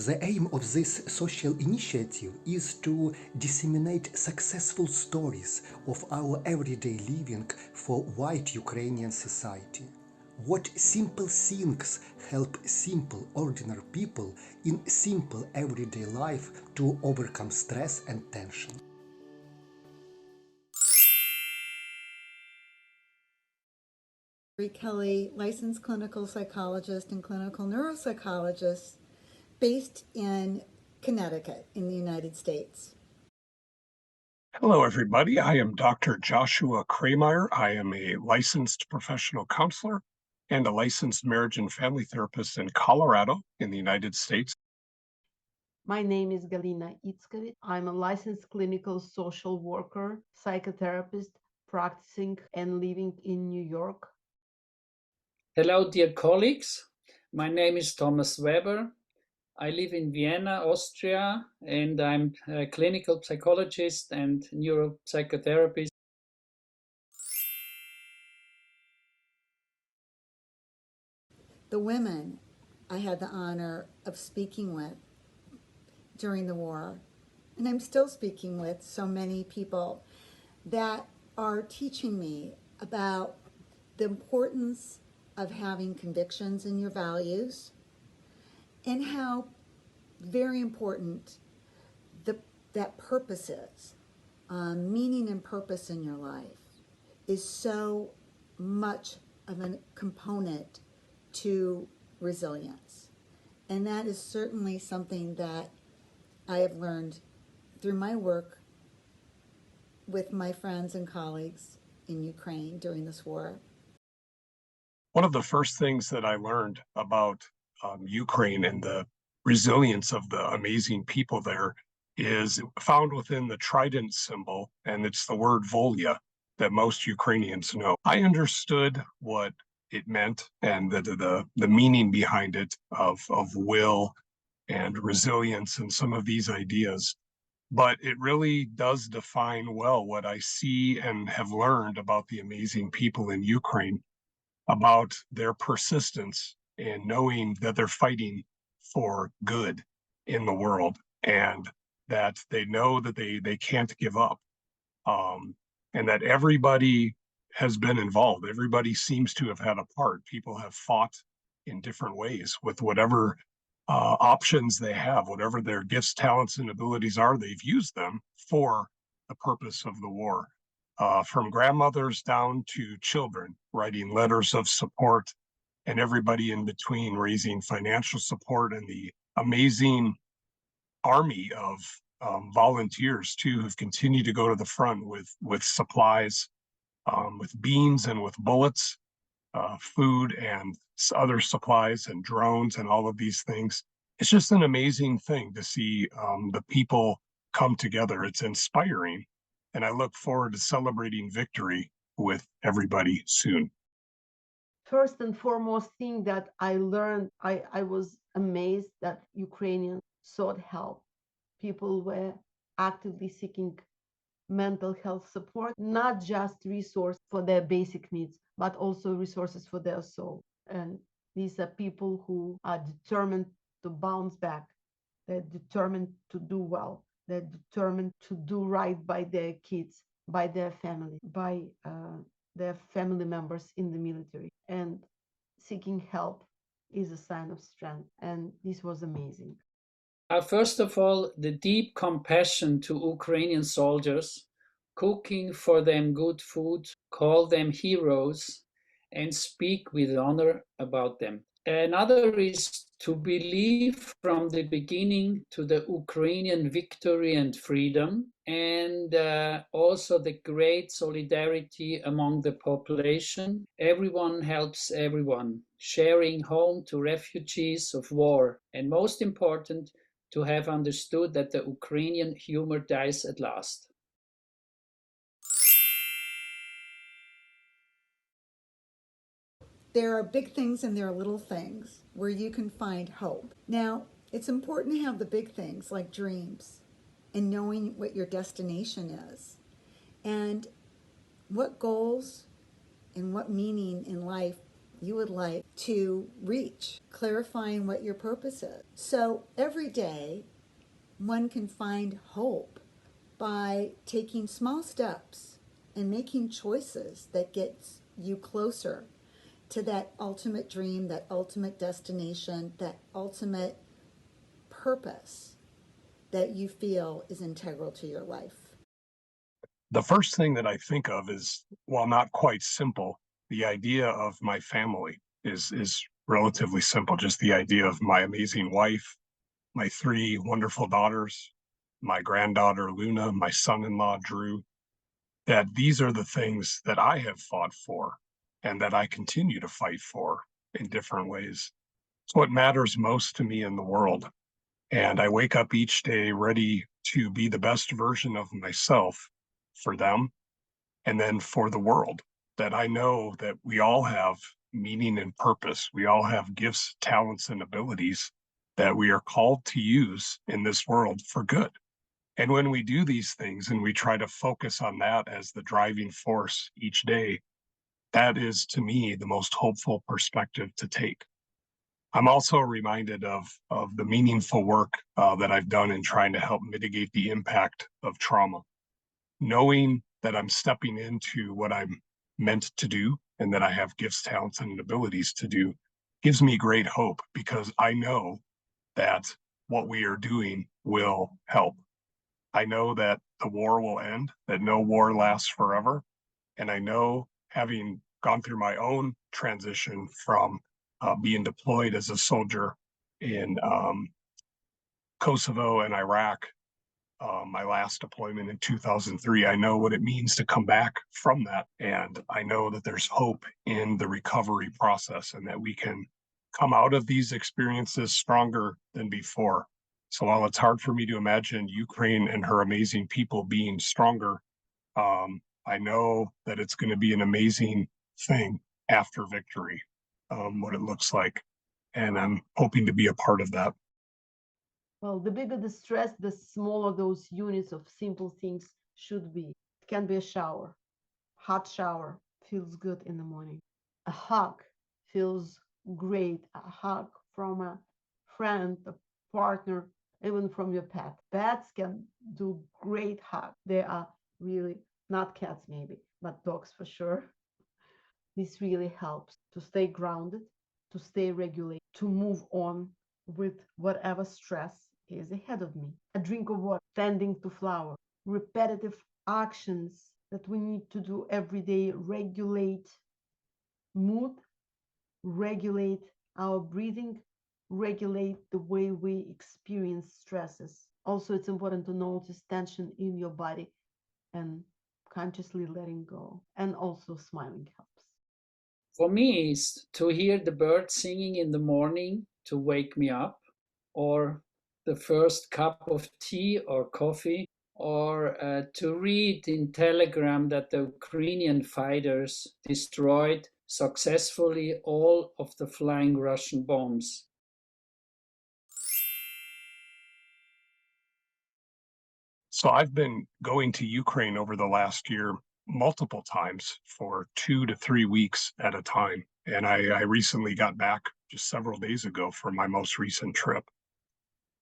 The aim of this social initiative is to disseminate successful stories of our everyday living for white Ukrainian society. What simple things help simple ordinary people in simple everyday life to overcome stress and tension. Kelly, licensed clinical psychologist and clinical neuropsychologist based in Connecticut in the United States. Hello, everybody. I am Dr. Joshua Krameyer. I am a licensed professional counselor and a licensed marriage and family therapist in Colorado in the United States. My name is Galina Itskovich. I'm a licensed clinical social worker, psychotherapist, practicing and living in New York. Hello, dear colleagues. My name is Thomas Weber. I live in Vienna, Austria, and I'm a clinical psychologist and neuropsychotherapist. The women I had the honor of speaking with during the war, and I'm still speaking with so many people that are teaching me about the importance of having convictions in your values and how very important that purpose is. Meaning and purpose in your life is so much of a component to resilience. And that is certainly something that I have learned through my work with my friends and colleagues in Ukraine during this war. One of the first things that I learned about Ukraine and the resilience of the amazing people there is found within the trident symbol, and it's the word volia that most Ukrainians know. I understood what it meant and the meaning behind it of will and resilience and some of these ideas. But it really does define well what I see and have learned about the amazing people in Ukraine, about their persistence and knowing that they're fighting for good in the world and that they know that they can't give up, and that everybody has been involved. Everybody seems to have had a part. People have fought in different ways with whatever options they have, whatever their gifts, talents, and abilities are, they've used them for the purpose of the war. From grandmothers down to children, writing letters of support, and everybody in between, raising financial support, and the amazing army of volunteers too, who've continued to go to the front with supplies, with beans and with bullets, food and other supplies and drones and all of these things. It's just an amazing thing to see the people come together. It's inspiring. And I look forward to celebrating victory with everybody soon. First and foremost thing that I learned, I was amazed that Ukrainians sought help. People were actively seeking mental health support, not just resources for their basic needs, but also resources for their soul. And these are people who are determined to bounce back. They're determined to do well. They're determined to do right by their kids, by their family, by their family members in the military. And seeking help is a sign of strength. And this was amazing. First of all, the deep compassion to Ukrainian soldiers, cooking for them good food, call them heroes, and speak with honor about them. Another is to believe from the beginning to the Ukrainian victory and freedom, and also the great solidarity among the population. Everyone helps everyone, sharing home to refugees of war, and most important, to have understood that the Ukrainian humor dies at last. There are big things and there are little things where you can find hope. Now, it's important to have the big things like dreams and knowing what your destination is and what goals and what meaning in life you would like to reach, clarifying what your purpose is. So every day, one can find hope by taking small steps and making choices that gets you closer to that ultimate dream, that ultimate destination, that ultimate purpose that you feel is integral to your life. The first thing that I think of is, while not quite simple, the idea of my family is relatively simple. Just the idea of my amazing wife, my three wonderful daughters, my granddaughter Luna, my son-in-law Drew, that these are the things that I have fought for and that I continue to fight for in different ways. It's what matters most to me in the world. And I wake up each day ready to be the best version of myself for them and then for the world. That I know that we all have meaning and purpose. We all have gifts, talents, and abilities that we are called to use in this world for good. And when we do these things and we try to focus on that as the driving force each day, that is, to me, the most hopeful perspective to take. I'm also reminded of the meaningful work that I've done in trying to help mitigate the impact of trauma. Knowing that I'm stepping into what I'm meant to do and that I have gifts, talents, and abilities to do gives me great hope, because I know that what we are doing will help. I know that the war will end, that no war lasts forever. And I know, having gone through my own transition from being deployed as a soldier in Kosovo and Iraq, my last deployment in 2003, I know what it means to come back from that. And I know that there's hope in the recovery process and that we can come out of these experiences stronger than before. So while it's hard for me to imagine Ukraine and her amazing people being stronger, I know that it's going to be an amazing thing after victory, what it looks like. And I'm hoping to be a part of that. Well, the bigger the stress, the smaller those units of simple things should be. It can be a shower. Hot shower feels good in the morning. A hug feels great. A hug from a friend, a partner, even from your pet. Pets can do great hug. They are really, not cats maybe, but dogs for sure. This really helps to stay grounded, to stay regulated, to move on with whatever stress is ahead of me. A drink of water, tending to flower, repetitive actions that we need to do every day regulate mood, regulate our breathing, regulate the way we experience stresses. Also, it's important to notice tension in your body and consciously letting go. And also, smiling helps. For me, it's to hear the birds singing in the morning to wake me up, or the first cup of tea or coffee, or to read in Telegram that the Ukrainian fighters destroyed successfully all of the flying Russian bombs. So I've been going to Ukraine over the last year multiple times for 2 to 3 weeks at a time. And I recently got back just several days ago for my most recent trip.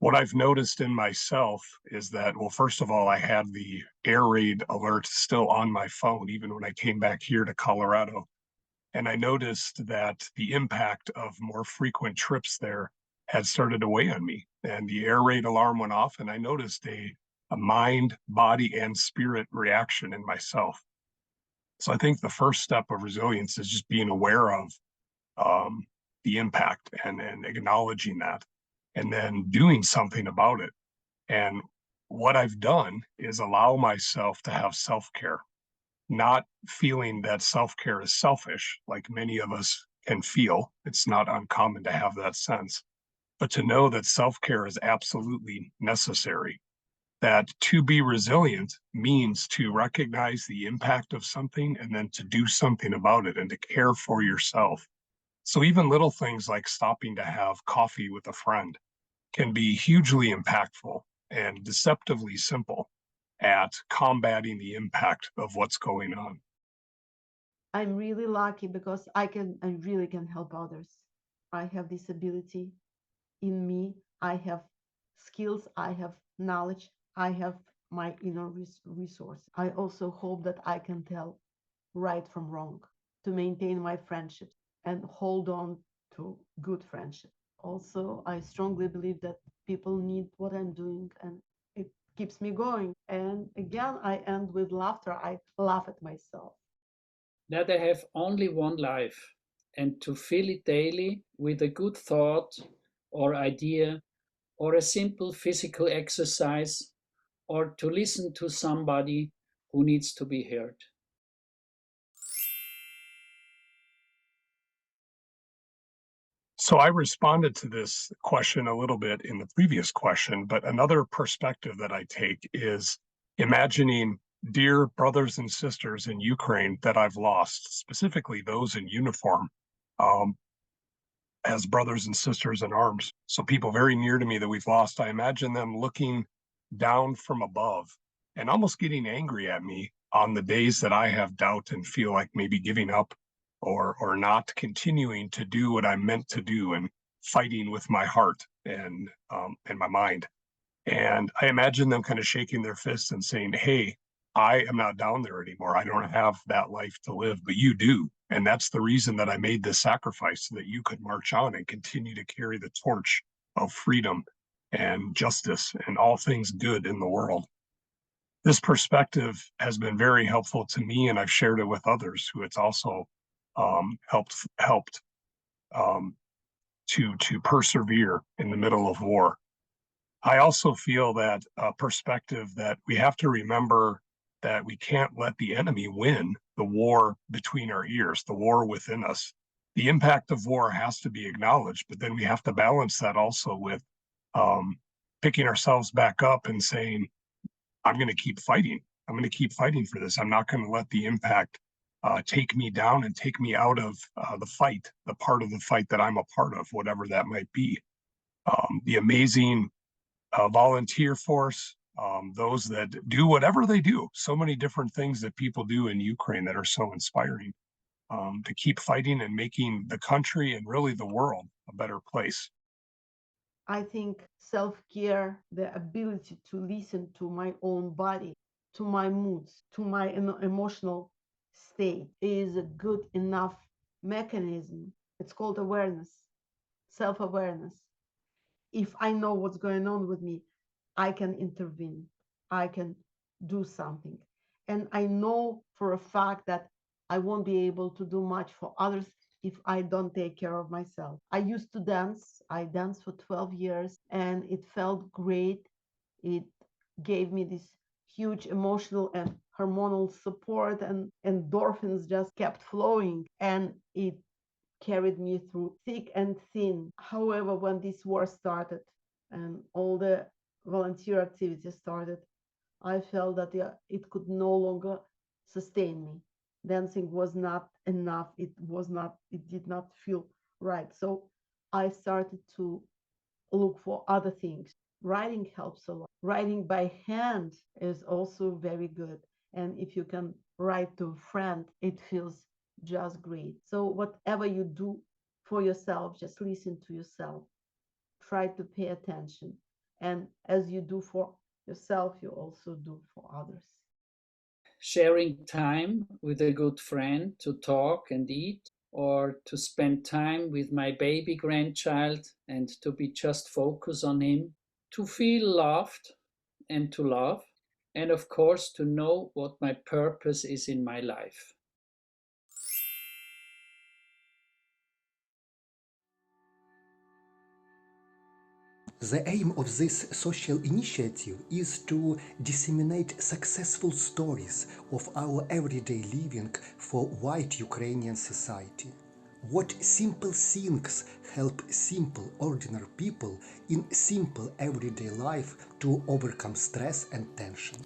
What I've noticed in myself is that, well, first of all, I had the air raid alert still on my phone, even when I came back here to Colorado. And I noticed that the impact of more frequent trips there had started to weigh on me. And the air raid alarm went off, and I noticed a mind, body, and spirit reaction in myself. So I think the first step of resilience is just being aware of the impact and acknowledging that, and then doing something about it. And what I've done is allow myself to have self-care, not feeling that self-care is selfish, like many of us can feel. It's not uncommon to have that sense, but to know that self-care is absolutely necessary. That to be resilient means to recognize the impact of something and then to do something about it and to care for yourself. So even little things like stopping to have coffee with a friend can be hugely impactful and deceptively simple at combating the impact of what's going on. I'm really lucky because I really can help others. I have this ability in me. I have skills, I have knowledge, I have my inner resource. I also hope that I can tell right from wrong, to maintain my friendships and hold on to good friendship. Also, I strongly believe that people need what I'm doing, and it keeps me going. And again, I end with laughter. I laugh at myself. That I have only one life, and to fill it daily with a good thought or idea, or a simple physical exercise, or to listen to somebody who needs to be heard. So I responded to this question a little bit in the previous question, but another perspective that I take is imagining dear brothers and sisters in Ukraine that I've lost, specifically those in uniform, um, as brothers and sisters in arms. So people very near to me that we've lost, I imagine them looking down from above and almost getting angry at me on the days that I have doubt and feel like maybe giving up or not continuing to do what I'm meant to do and fighting with my heart and my mind. And I imagine them kind of shaking their fists and saying, "Hey, I am not down there anymore. I don't have that life to live, but you do. And that's the reason that I made this sacrifice so that you could march on and continue to carry the torch of freedom and justice and all things good in the world." This perspective has been very helpful to me, and I've shared it with others who it's also helped to persevere in the middle of war. I also feel that perspective that we have to remember that we can't let the enemy win the war between our ears, the war within us. The impact of war has to be acknowledged, but then we have to balance that also with um, picking ourselves back up and saying, I'm going to keep fighting. I'm going to keep fighting for this. I'm not going to let the impact take me down and take me out of the fight, the part of the fight that I'm a part of, whatever that might be. The amazing volunteer force, those that do whatever they do, so many different things that people do in Ukraine that are so inspiring to keep fighting and making the country and really the world a better place. I think self-care, the ability to listen to my own body, to my moods, to my emotional state is a good enough mechanism. It's called awareness, self-awareness. If I know what's going on with me, I can intervene. I can do something. And I know for a fact that I won't be able to do much for others if I don't take care of myself. I used to dance. I danced for 12 years and it felt great. It gave me this huge emotional and hormonal support, and endorphins just kept flowing, and it carried me through thick and thin. However, when this war started and all the volunteer activities started, I felt that it could no longer sustain me. Dancing was not enough. It did not feel right. So I started to look for other things. Writing helps a lot. Writing by hand is also very good. And if you can write to a friend, it feels just great. So whatever you do for yourself, just listen to yourself. Try to pay attention. And as you do for yourself, you also do for others. Sharing time with a good friend to talk and eat, or to spend time with my baby grandchild and to be just focused on him, to feel loved and to love, and of course to know what my purpose is in my life. The aim of this social initiative is to disseminate successful stories of our everyday living for white Ukrainian society. What simple things help simple, ordinary people in simple everyday life to overcome stress and tension.